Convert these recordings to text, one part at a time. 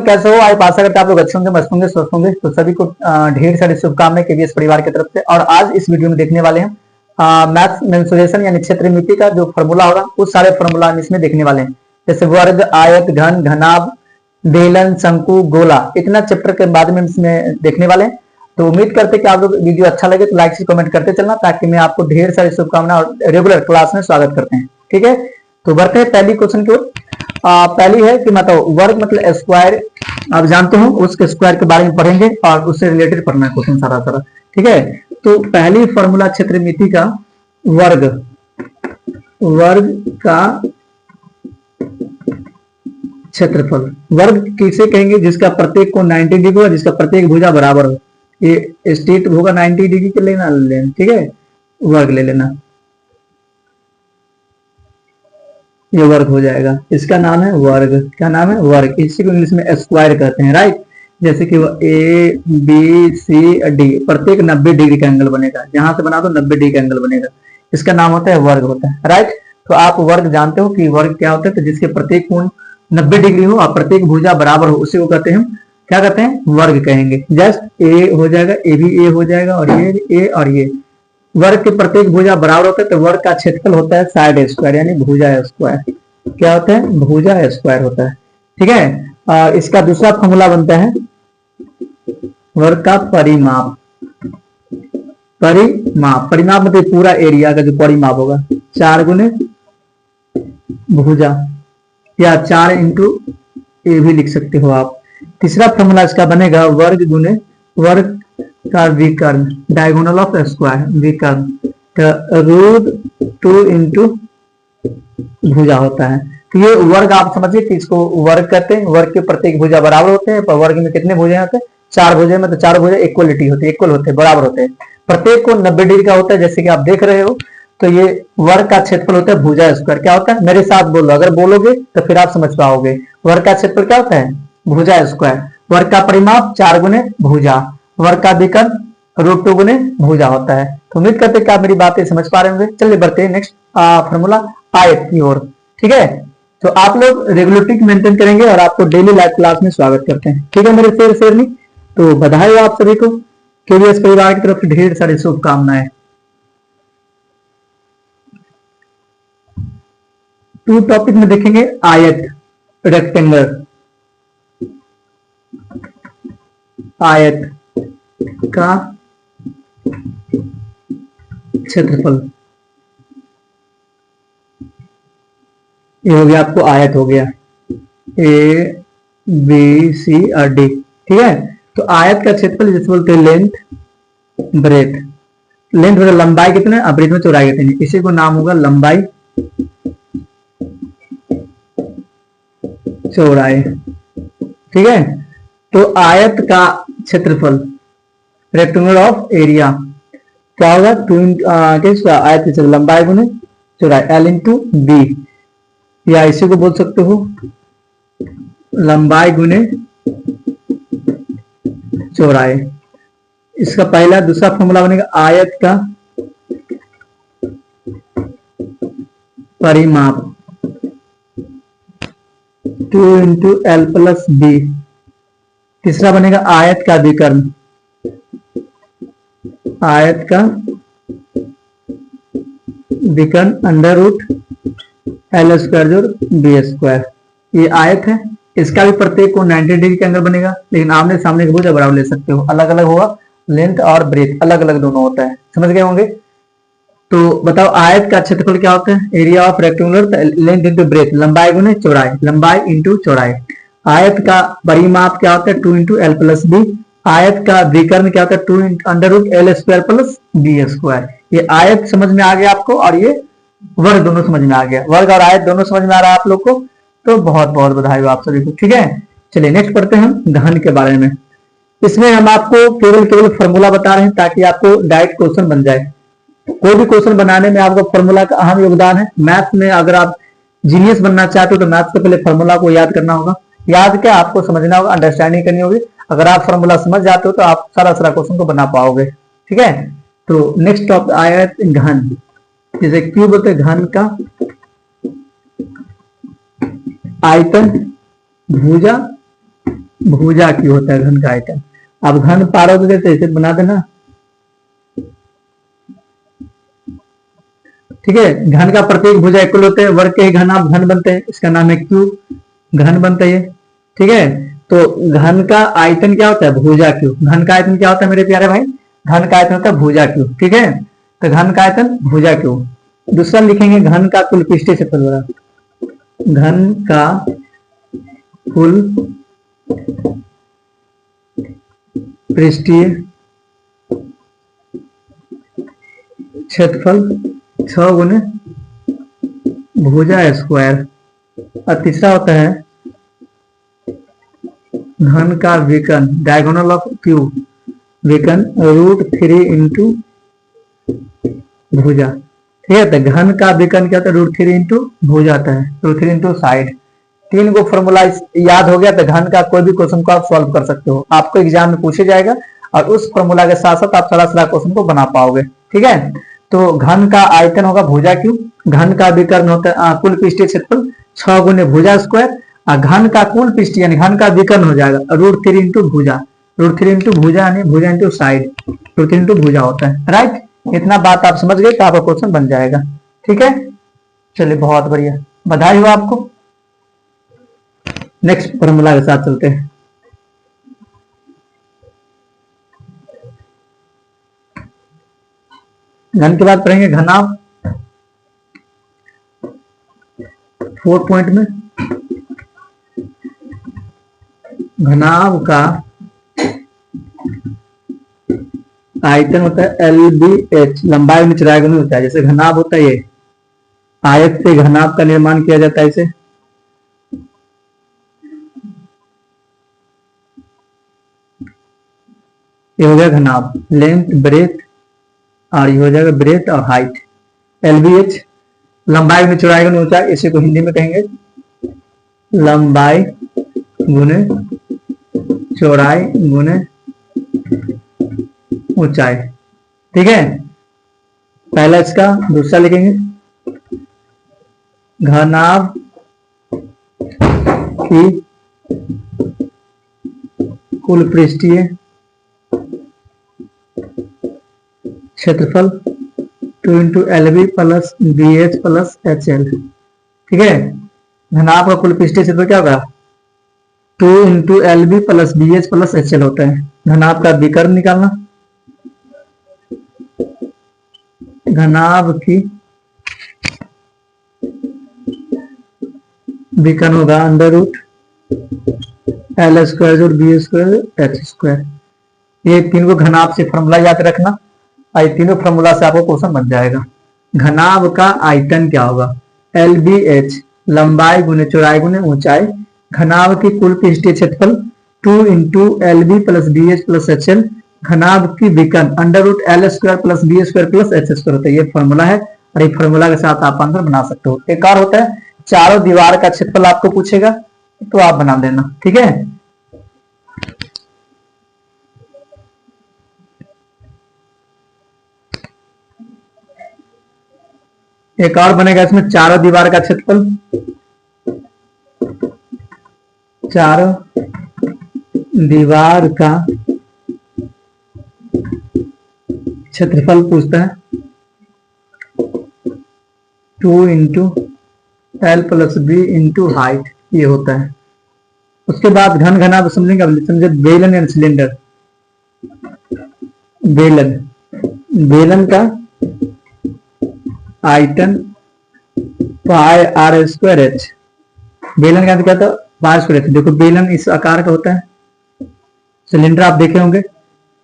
कैसे हो? आप आशा करते हैं आप लोग अच्छे होंगे, मस्त होंगे, स्वस्थ होंगे। तो सभी को ढेर सारी शुभकामनाएं केवीएस परिवार की तरफ से। और आज इस वीडियो में देखने वाले हैं मैथ्स मेंसुरेशन यानी क्षेत्रमिति का जो फॉर्मूला होगा उस सारे फॉर्मूला हम इसमें देखने वाले हैं। जैसे वर्ग, आयत, घन, घनाभ, बेलन, शंकु, गोला, इतना चैप्टर के बाद में इसमें देखने वाले हैं। तो उम्मीद करते हैं कि आप लोग वीडियो अच्छा लगे तो लाइक से कमेंट करते चलना, ताकि मैं आपको ढेर सारी शुभकामनाएं और रेगुलर क्लास में स्वागत करते हैं। ठीक है, तो बढ़ते हैं पहली क्वेश्चन की ओर। पहली है कि मतलब वर्ग मतलब स्क्वायर, आप जानते हो उस स्क्वायर के बारे में पढ़ेंगे और उससे रिलेटेड पढ़ना है क्वेश्चन सारा सारा। ठीक है, तो पहली फॉर्मूला क्षेत्रमिति का वर्ग, वर्ग का क्षेत्रफल। वर्ग किसे कहेंगे? जिसका प्रत्येक कोण 90 डिग्री हो, जिसका प्रत्येक भुजा बराबर हो। ये स्ट्रेट होगा 90 डिग्री के लेना, ठीक है, वर्ग ले लेना, ये वर्ग हो जाएगा। इसका नाम है वर्ग। क्या नाम है? वर्ग। इसी को इंग्लिश में स्क्वायर कहते हैं, राइट। जैसे कि वो ए बी सी डी, प्रत्येक 90 डिग्री का एंगल बनेगा, जहां से बना दो 90 डिग्री का एंगल बनेगा, इसका नाम होता है वर्ग होता है, राइट। तो आप वर्ग जानते हो कि वर्ग क्या होता है? तो जिसके प्रत्येक कोण 90 डिग्री हो और प्रत्येक भुजा बराबर हो, उसी को कहते हैं, क्या कहते हैं? वर्ग कहेंगे। जस्ट ए हो जाएगा, ए भी ए हो जाएगा, और ये ए और ये। वर्ग के प्रत्येक भुजा बराबर होता है तो वर्ग का क्षेत्रफल होता है साइड स्क्वायर यानी भुजा स्क्वायर। क्या होता है? भुजा स्क्वायर होता है। ठीक है, इसका दूसरा फॉर्मूला बनता है वर्ग का परिमाप। परिमाप, परिमाप मतलब पूरा एरिया का जो परिमाप होगा, 4 गुने भुजा, या 4 इंटू ए भी लिख सकते हो आप। तीसरा फॉर्मूला इसका बनेगा वर्ग गुने वर्ग का विकर्ण, डायगोनल ऑफ स्क्वायर, विकर्ण रूट 2 इंटू भुजा होता है। तो ये वर्ग आप समझिए कि इसको वर्ग कहते हैं। वर्ग के प्रत्येक भुजा बराबर होते हैं, पर वर्ग में कितने भुजा होते हैं? 4 भुजा में, तो 4 भुजा इक्वलिटी होती है, इक्वल होते हैं, बराबर होते हैं। प्रत्येक को 90 डिग्री का होता है, जैसे कि आप देख रहे हो। तो ये वर्ग का क्षेत्रफल होता है भुजा स्क्वायर। क्या होता है? मेरे साथ बोलो, अगर बोलोगे तो फिर आप समझ पाओगे। वर्ग का क्षेत्रफल क्या होता है? भुजा स्क्वायर। वर्ग का परिमाप 4 गुने भुजा, वर्ग का विकर्ण रूट 2 गुने भुजा होता है। तो उम्मीद करते हैं कि आप मेरी बातें समझ पा रहे होंगे। चलिए बढ़ते हैं नेक्स्ट फॉर्मूला आयत की ओर। ठीक है, तो आप लोग रेगुलरिटी मेंटेन करेंगे और आपको डेली लाइव क्लास में स्वागत करते हैं। ठीक है मेरे शेरनी, तो बधाई हो आप सभी को। केवीएस परिवार की तरफ से ढेर सारी शुभकामनाएं। टू टॉपिक में देखेंगे आयत, रेक्टेंगल, आयत का क्षेत्रफल। ये हो गया, आपको आयत हो गया ए बी सी और डी। ठीक है, तो आयत का क्षेत्रफल जिसे बोलते हैं लेंथ ब्रेथ। लेंथ मतलब लंबाई कितने और ब्रेथ में चौड़ाई कितनी, इसी को नाम होगा लंबाई चौड़ाई। ठीक है, तो आयत का क्षेत्रफल, रेक्टेंगल ऑफ एरिया, क्या होगा? आयत लंबाई गुने चौड़ाई, एल इंटू बी, या इसी को बोल सकते हो लंबाई गुने चौड़ाई। इसका पहला दूसरा फॉर्मूला बनेगा आयत का परिमाप 2 इंटू एल प्लस बी। तीसरा बनेगा आयत का विकर्ण, आयत का विकर्ण अंडर रूट एल स्क्वायर जोड़ बी स्क्वायर। ये आयत है, इसका भी प्रत्येक को 90 डिग्री का एंगल बनेगा, लेकिन आमने सामने के भुजा बराबर ले सकते हो, अलग अलग होगा, लेंथ और ब्रेथ अलग अलग दोनों होता है। समझ गए होंगे? तो बताओ आयत का क्षेत्रफल क्या होता है? Area of rectangular, length into breadth, लंबाई गुने चौड़ाई, लंबाई इंटू चौड़ाई। आयत का परिमाप क्या होता है? 2 इंटू एल प्लस बी। आयत का विकर्ण क्या होता है? 2 under root L square plus B square. ये आयत समझ में आ गया आपको, और ये वर्ग दोनों समझ में आ गया। वर्ग और आयत दोनों समझ में आ रहा है आप लोग को, तो बहुत बहुत बधाई हो आप सभी को। ठीक है, चलिए नेक्स्ट पढ़ते हैं हम घन के बारे में। इसमें हम आपको केवल फॉर्मूला बता रहे हैं ताकि आपको डायरेक्ट क्वेश्चन बन जाए। कोई भी क्वेश्चन बनाने में आपको फॉर्मूला का अहम योगदान है। मैथ्स में अगर आप जीनियस बनना चाहते हो तो मैथ्स से पहले फॉर्मूला को याद करना होगा। याद क्या, आपको समझना होगा, अंडरस्टैंडिंग करनी होगी। अगर आप फॉर्मूला समझ जाते हो तो आप सारा क्वेश्चन को बना पाओगे। ठीक है, तो नेक्स्ट टॉपिक आयत घन, जैसे क्यों बोलते हैं घन का आयतन, भुजा भुजा क्यू होता है घन का आयतन। अब घन पारोगे तो इसे बना देना, ठीक है। घन का प्रत्येक भुजा इक्वल होते हैं, वर्ग के ही घन आप घन बनते हैं, इसका नाम है क्यू, घन बनता है, ठीक है। तो घन का आयतन क्या होता है? भुजा क्यू। घन का आयतन क्या होता है मेरे प्यारे भाई? घन का आयतन होता है भुजा क्यू, ठीक है। तो घन का आयतन भुजा क्यू। दूसरा लिखेंगे घन का कुल पृष्ठीय क्षेत्रफल, घन का कुल पृष्ठीय क्षेत्रफल 6 गुने भुजा स्क्वायर। और तीसरा होता है घन का विकर्ण, डायगोनल ऑफ क्यू, विकर्ण √3 इंटू भुजा, ठीक है। तो घन का विकर्ण क्या होता है? √3 इंटू भुजा आता है, √3 इंटू साइड। 3 को फॉर्मूला याद हो गया तो घन का कोई भी क्वेश्चन को आप सॉल्व कर सकते हो, आपको एग्जाम में पूछे जाएगा और उस फॉर्मूला के साथ साथ आप सारा क्वेश्चन को बना पाओगे, ठीक है। तो घन का आयतन होगा भुजा क्यू, घन का विकर्ण होता है कुल पृष्ठीय क्षेत्रफल 6 गुने भुजा स्क्वायर, और घन का कुल पृष्ठीय यानी घन का विकर्ण हो जाएगा √3 इंटू भुजा, √3 इंटू भुजा यानी भुजा इंटू साइड, √3 इंटू भुजा होता है, राइट। इतना बात आप समझ गए तो आपका क्वेश्चन बन जाएगा, ठीक है। चलिए बहुत बढ़िया, बधाई हो आपको। नेक्स्ट फॉर्मूला के साथ चलते हैं। घन के बाद पढ़ेंगे घनाभ। 4 पॉइंट में घनाभ का आयतन होता है LBH, लंबाई में चौड़ाई गुना होता है। जैसे घनाभ होता है ये, आयत से घनाभ का निर्माण किया जाता है, इसे ये हो गया घनाभ, लेंथ ब्रेथ, और ये हो जाएगा ब्रेथ और हाइट। LBH लंबाई में चौड़ाई गुना ऊंचाई, इसे को हिंदी में कहेंगे लंबाई गुने चौड़ाई गुने ऊंचाई, ठीक है। पहला इसका, दूसरा लिखेंगे घनाभ की कुल पृष्ठीय क्षेत्रफल 2 into LB plus BH plus HL, ठीक है। घनाभ का कुल पृष्ठीय क्षेत्रफल क्या होगा? 2 into LB plus BH plus HL होता है। घनाभ का विकर्ण निकालना, घनाभ की विकर्ण होगा √L² जोड़ B² H²। ये तीन को घनाभ से फॉर्मूला याद रखना, और तीनों फॉर्मूला से आपको क्वेश्चन बन जाएगा। घनाभ का आयतन क्या होगा? LBH लंबाई गुने चौड़ाई गुने ऊंचाई, घनाभ की कुल पृष्ठीय क्षेत्रफल 2 into LB plus BH plus HL, घनाभ की विकर्ण √L² plus B² plus H² होता है। ये फॉर्मूला है और ये फॉर्मूला के साथ आप आंसर बना सकते हो। एक और होता है चारों दीवार का क्षेत्रफल आपको पूछेगा तो आप बना देना, ठीक है। एक और बनेगा इसमें चारों दीवार का क्षेत्रफल, चारों दीवार का क्षेत्रफल पूछता है 2 into L plus B into height, ये होता है। उसके बाद घन घनाभ समझेंगे। अब समझे बेलन एंड सिलेंडर। बेलन, बेलन का आयतन πr²h, बेलन का क्या था? πr²h। देखो बेलन इस आकार का होता है, सिलेंडर आप देखे होंगे,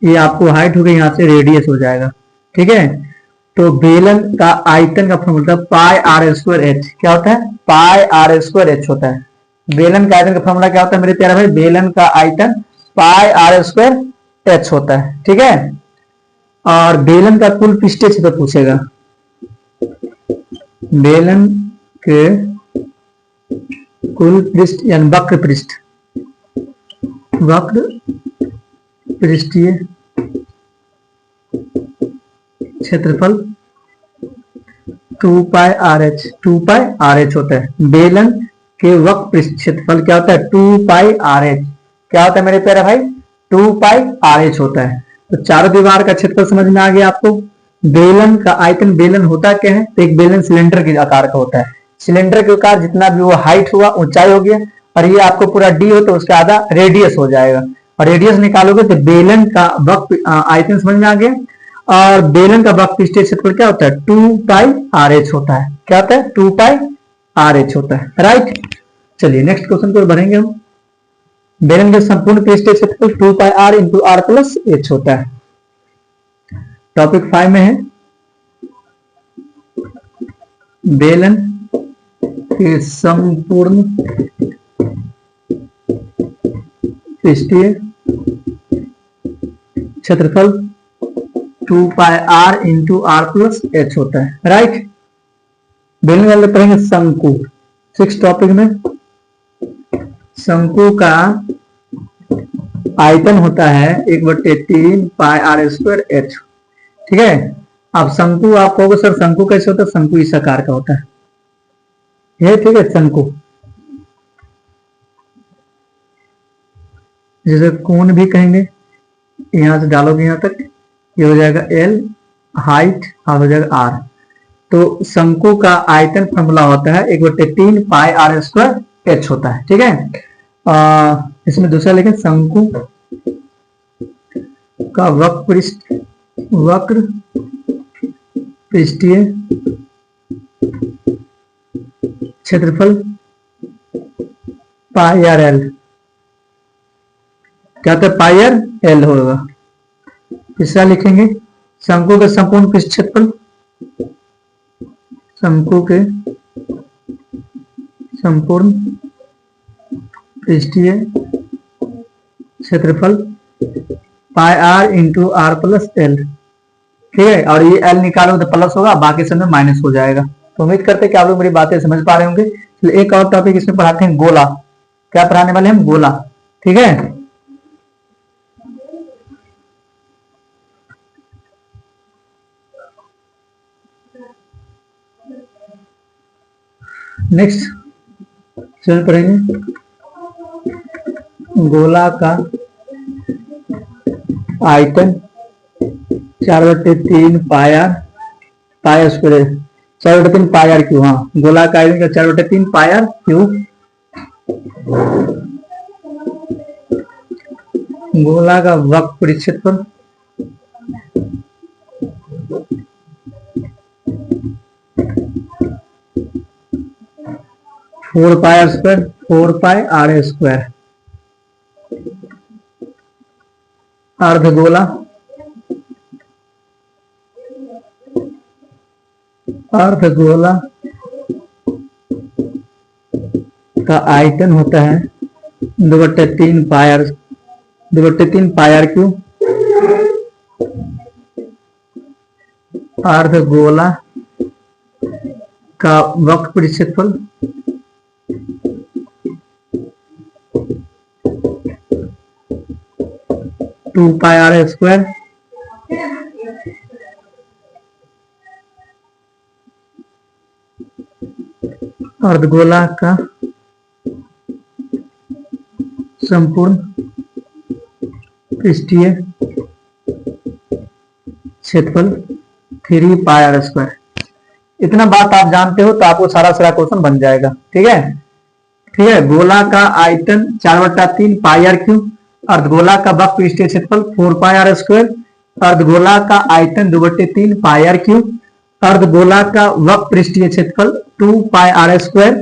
ये आपको हाइट हो गई, यहाँ से रेडियस हो जाएगा, ठीक है। तो बेलन का आयतन का फॉर्मूला πr²h क्या होता है? πr²h होता है। बेलन का आयतन का फॉर्मूला क्या होता है मेरे प्यारे भाई? बेलन का आयतन πr²h होता है, ठीक है। और बेलन का कुल पृष्ठीय क्षेत्रफल पूछेगा, बेलन के कुल पृष्ठ यानी वक्र पृष्ठ, वक्र पृष्ठीय क्षेत्रफल 2πrh, 2πrh होता है। बेलन के वक्र पृष्ठ क्षेत्रफल क्या होता है? 2πrh। क्या होता है मेरे प्यारे भाई, 2 पाई आर एच होता है। तो चारों दीवार का क्षेत्रफल समझ में आ गया आपको। बेलन का आयतन, बेलन होता क्या है, तो एक बेलन सिलेंडर के आकार का होता है। सिलेंडर के आकार जितना भी वो हाइट हुआ, ऊंचाई हो गया, और ये आपको पूरा डी हो तो उसका आधा रेडियस हो जाएगा, और रेडियस निकालोगे तो बेलन का वक्र आयतन समझ में आ गया। और बेलन का वक्र पृष्ठीय क्षेत्रफल क्या होता है, 2 पाई आर एच होता है। क्या होता है, 2 पाई आर एच होता है, राइट। चलिए नेक्स्ट क्वेश्चन को बढ़ेंगे हम। बेलन के संपूर्ण पृष्ठीय क्षेत्रफल 2 pi r into r plus h होता है। टॉपिक 5 में है बेलन के संपूर्ण पृष्ठीय क्षेत्रफल 2 pi r into r plus h होता है, राइट। बेलन वाले पढ़ेंगे शंकु। 6 टॉपिक में शंकु का आयतन होता है 1/3 पाई आर स्क्वायर एच, ठीक है। अब शंकु आप कहोगे सर शंकु कैसे होता है, शंकु इस आकार का होता है, ये ठीक है शंकु। जैसे कोण भी कहेंगे, यहां से डालोगे यहां तक, ये हो जाएगा एल हाइट और हो जाएगा आर। तो शंकु का आयतन फॉर्मूला होता है 1/3 पाई आर स्क्वायर एच होता है, ठीक है। इसमें दूसरा लिखें शंकु का वक्र पृष्ठीय क्षेत्रफल पाई आर एल। क्या होता है, पाई आर एल होगा। तीसरा लिखेंगे शंकु के संपूर्ण पृष्ठ क्षेत्रफल, शंकु के संपूर्ण पृष्ठीय क्षेत्रफल pi r into r plus l, ठीक है। और ये एल निकालो तो प्लस होगा, बाकी सब में माइनस हो जाएगा। तो उम्मीद करते हैं कि आप लोग मेरी बातें समझ पा रहे होंगे। तो एक और टॉपिक इसमें पढ़ाते हैं गोला। क्या पढ़ाने वाले हम, गोला, ठीक है। नेक्स्ट चल पढ़ेंगे गोला का आयतन 4/3 pi r pi square, 4/3 pi r cube. हाँ, गोला का आयतन 4/3 पाई आर क्यू। गोला का वक्र परिक्षेत्रफल 4 pi r square, 4 pi r square. अर्धगोला, अर्धगोला का आयतन होता है 2/3 pi r, 2/3 pi r cube. अर्धगोला का वक्र परिक्षेत्रफल 2 पाई आर स्क्वायर। अर्धगोला का संपूर्ण पृष्ठीय क्षेत्रफल 3 पाई आर स्क्वायर। इतना बात आप जानते हो तो आपको सारा क्वेश्चन बन जाएगा, ठीक है। ठीक है, गोला का आयतन 4/3 पाई आर क्यू। अर्धगोला का वक्र पृष्ठीय क्षेत्रफल 4 पाई आर स्क्वायर। अर्धगोला का आयतन 2/3 पाई आर क्यू। अर्धगोला का वक्र पृष्ठीय क्षेत्रफल 2 पाई आर स्क्वायर।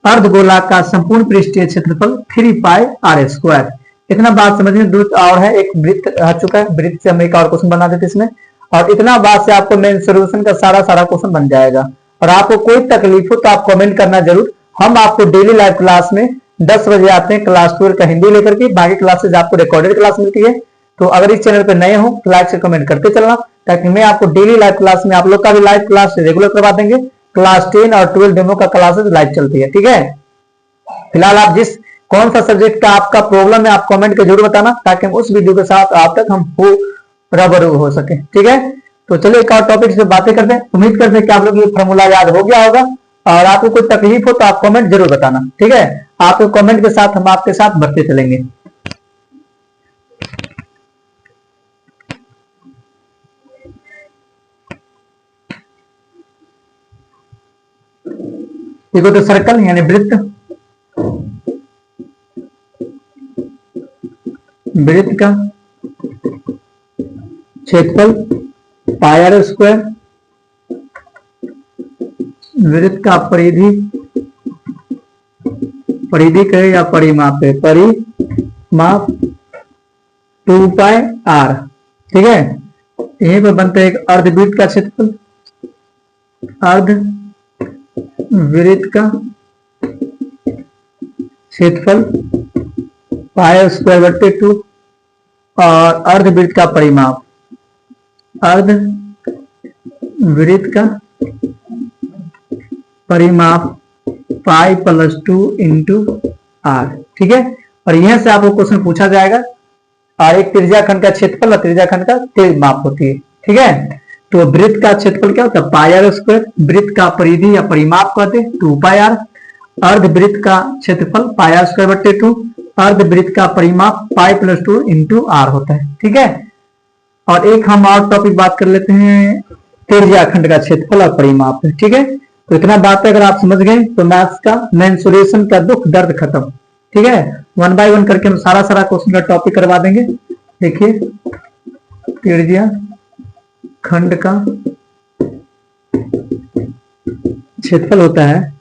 अर्धगोला का संपूर्ण पृष्ठीय क्षेत्रफल 3 पाई आर स्क्वायर। इतना बात समझ में। दूसरा और है, एक वृत्त आ चुका है, वृत्त से हम एक और क्वेश्चन बना देते इसमें। और इतना बात से आपको मेन सोल्यूशन का सारा क्वेश्चन बन जाएगा। और आपको कोई तकलीफ हो तो आप कमेंट करना जरूर। हम आपको डेली लाइव क्लास में 10 बजे आते हैं, क्लास 12 का हिंदी लेकर के। बाकी क्लासेज आपको रिकॉर्डेड क्लास मिलती है। तो अगर इस चैनल पर नए हो तो लाइक से कमेंट करते चलना, ताकि मैं आपको डेली लाइव क्लास में आप लोग का भी लाइव क्लास रेगुलर करवा देंगे। क्लास 10 और 12 डेमो का क्लासेज लाइव चलती है, ठीक है। फिलहाल आप जिस कौन सा सब्जेक्ट का आपका प्रॉब्लम है आप कमेंट के जरूर बताना, ताकि हम उस वीडियो के साथ आप तक हम रूबरू हो सके, ठीक है। तो चलिए एक और टॉपिक से बातें करते हैं। उम्मीद करते हैं कि आप लोग ये फॉर्मूला याद हो गया होगा। और आपको कोई तकलीफ हो तो आप कमेंट जरूर बताना, ठीक है। आपके कमेंट के साथ हम आपके साथ बढ़ते चलेंगे। देखो तो सर्कल यानी वृत्त, वृत्त का क्षेत्रफल पाई आर स्क्वायर, वृत्त का परिधि, परिधि कहे या परिमाप है, परिमाप 2 पाई आर। ठीक है, यहीं पर बनता है एक अर्धवृत्त का क्षेत्रफल, अर्धवृत्त का क्षेत्रफल पाई स्क्वायर बटे 2 और अर्धवृत्त का परिमाप, अर्धवृत्त का परिमाप पाई प्लस 2 इंटू आर। ठीक है, और यहां से आपको क्वेश्चन पूछा जाएगा और एक त्रिज्याखंड का क्षेत्रफल और त्रिज्याखंड का परिमाप होती है। ठीक है, तो वृत्त का क्षेत्रफल क्या होता है, पाई आर स्क्वायर, वृत्त का परिधि या परिमाप कहते हैं 2 पाई आर, अर्धवृत्त का क्षेत्रफल पाई आर स्क्वायर बटे 2, अर्धवृत्त का परिमाप पाई प्लस 2 इंटू आर होता है। ठीक है, और एक हम और टॉपिक बात कर लेते हैं त्रिज्याखंड का क्षेत्रफल और परिमाप है। ठीक है, तो इतना बात है, अगर आप समझ गए तो मैथ्स का मेंसुरेशन का दुख दर्द खत्म। ठीक है, 1 बाय 1 करके हम सारा क्वेश्चन का टॉपिक करवा देंगे। देखिए, त्रिज्याखंड का क्षेत्रफल होता है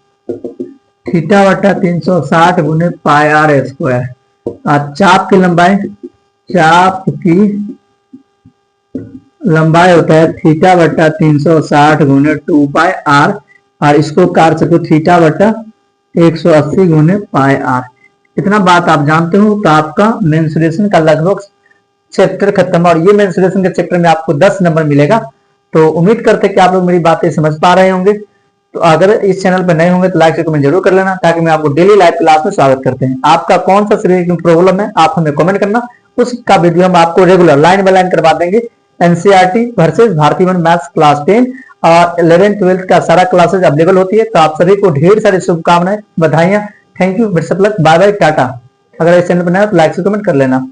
थीटा बटा 360 गुने पाई आर स्क्वायर, और चाप की लंबाई, चाप की लंबाई होता है थीटा बटा 360 गुने 2 पाई आर, और इसको काट सकते हो थीटा बटा 180 गुने पाई आर। इतना बात आप जानते हो तो आपका मेंसुरेशन का लगभग चैप्टर खत्म, और ये मेंसुरेशन के चैप्टर में आपको 10 नंबर मिलेगा। तो उम्मीद करते हैं कि आप लोग मेरी बातें समझ पा रहे होंगे। तो अगर इस चैनल पर नए होंगे तो लाइक से कमेंट जरूर कर लेना, ताकि मैं आपको डेली लाइव क्लास में स्वागत करते हैं। आपका कौन सा शरीर की प्रॉब्लम है आप हमें कमेंट करना, उसका वीडियो हम आपको रेगुलर लाइन बाय लाइन करवा देंगे। एनसीईआरटी वर्सेस भारतीय मैथ्स क्लास 10 और 11 12 का सारा क्लासेज अवेलेबल होती है। तो आप सभी को ढेर सारी शुभकामनाएं, बधाइयां, thank you, best of luck, bye bye, tata. अगर इस चैनल पर नया तो लाइक से कमेंट कर लेना।